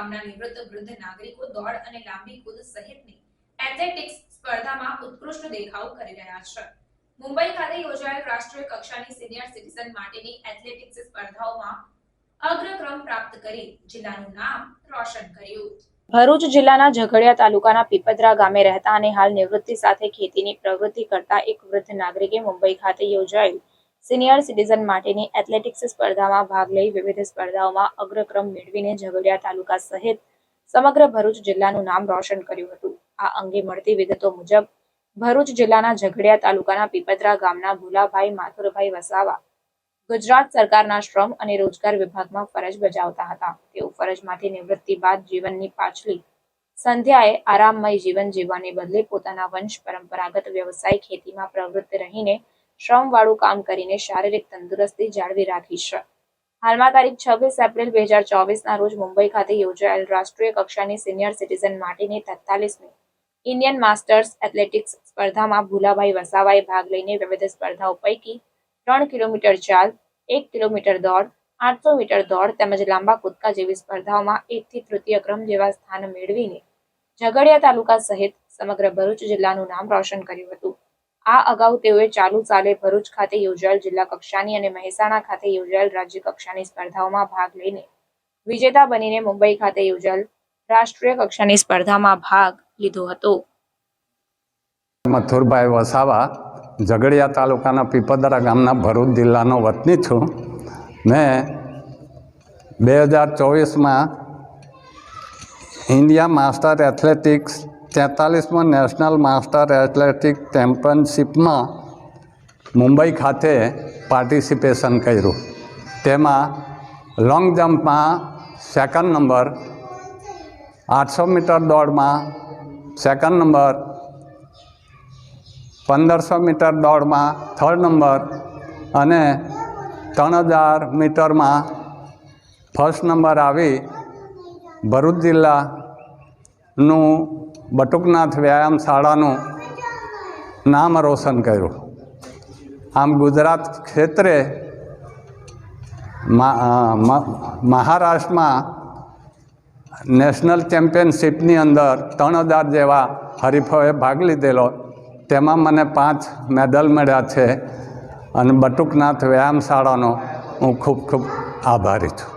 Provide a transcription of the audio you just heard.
ગામના નિવૃત્ત વૃદ્ધ નાગરિકો દોડ અને લાંબી કૂદ સહિતની એથ્લેટિક્સ સ્પર્ધામાં ઉત્કૃષ્ટ દેખાવ કરી રહ્યા છે. મુંબઈ ખાતે યોજાયેલ રાષ્ટ્રીય કક્ષાની સિનિયર સિટીઝન માટેની એથ્લેટિક્સ સ્પર્ધાઓમાં અગ્રક્રમ પ્રાપ્ત કરી જિલ્લાનું નામ રોશન કર્યું. ભરૂચ જિલ્લાના ઝઘડિયા તાલુકાના પીપદરા ગામે રહેતા અને હાલ નિવૃત્તિ સાથે ખેતીની પ્રવૃત્તિ કરતા એક વૃદ્ધ નાગરિકે મુંબઈ ખાતે યોજાયેલ સિનિયર સિટીઝન માટેની એથ્લેટિક્સ સ્પર્ધામાં ભાગ લઈ વિવિધ સ્પર્ધાઓમાં અગ્રક્રમ મેળવીને ઝઘડિયા તાલુકા સહિત સમગ્ર ભરૂચ જિલ્લાનું નામ રોશન કર્યું હતું. આ અંગે મળતી વિગતો મુજબ ભરૂચ જિલ્લાના ઝઘડિયા તાલુકાના પીપદરા ગામના ભુલાભાઈ માથુરભાઈ વસાવા ગુજરાત સરકારના શ્રમ અને રોજગાર વિભાગમાં ફરજ બજાવતા હતા. તેઓ ફરજમાંથી નિવૃત્તિ બાદ જીવનની પાછલી સંધ્યાએ આરામમય જીવન જીવવાને બદલે પોતાના વંશ પરંપરાગત વ્યવસાય ખેતીમાં પ્રવૃત્ત રહીને શ્રમવાળું કામ કરીને શારીરિક તંદુરસ્તી જાળવી રાખી છે. હાલમાં તારીખ 26 એપ્રિલ 2024 ના રોજ મુંબઈ ખાતે યોજાયેલ રાષ્ટ્રીય કક્ષાની સિનિયર સિટીઝન માટેની 43મી ઇન્ડિયન માસ્ટર્સ એથ્લેટિક્સ સ્પર્ધામાં ભુલાભાઈ વસાવાએ ભાગ લઈને વિવિધ સ્પર્ધાઓ પૈકી 3 કિલોમીટર ચાલ, 1 કિલોમીટર દોડ, 800 મીટર દોડ તેમજ લાંબા કૂદકા જેવી સ્પર્ધાઓમાં 1 થી તૃતીય ક્રમ જેવા સ્થાન મેળવીને ઝઘડિયા તાલુકા સહિત સમગ્ર ભરૂચ જિલ્લાનું નામ રોશન કર્યું હતું. આ અગાઉ તેઓએ ચાલુ સાલે ભરૂચ ખાતે યોજાયેલ જિલ્લા કક્ષાની અને મહેસાણા ખાતે યોજાયેલ રાજ્ય કક્ષાની સ્પર્ધાઓમાં ભાગ લઈને વિજેતા બનીને મુંબઈ ખાતે યોજાયેલ રાષ્ટ્રીય કક્ષાની સ્પર્ધામાં ભાગ લીધો હતો. મથુરભાઈ વસાવા, ઝઘડિયા તાલુકાના પીપદરા ગામના ભરૂચ જિલ્લાનો વતની છું. મેં 2024માં ઇન્ડિયા માસ્ટર એથ્લેટિક્સ 43માં નેશનલ માસ્ટર એથ્લેટિક ચેમ્પિયનશિપમાં મુંબઈ ખાતે પાર્ટિસિપેશન કર્યું. તેમાં લોંગ જમ્પમાં 2nd નંબર, 800 મીટર દોડમાં 2nd નંબર, 1500 મીટર દોડમાં 3rd નંબર અને 3000 મીટરમાં 1st નંબર આવી ભરૂચ જિલ્લાનું બટુકનાથ વ્યાયામ શાળાનું નામ રોશન કર્યું. આમ ગુજરાત ક્ષેત્રે મહારાષ્ટ્રમાં નેશનલ ચેમ્પિયનશિપની અંદર 3000 જેવા હરીફોએ ભાગ લીધેલો. તેમાં મને 5 મેડલ મળ્યા છે અને બટુકનાથ વ્યાયામ શાળાનો હું ખૂબ ખૂબ આભારી છું.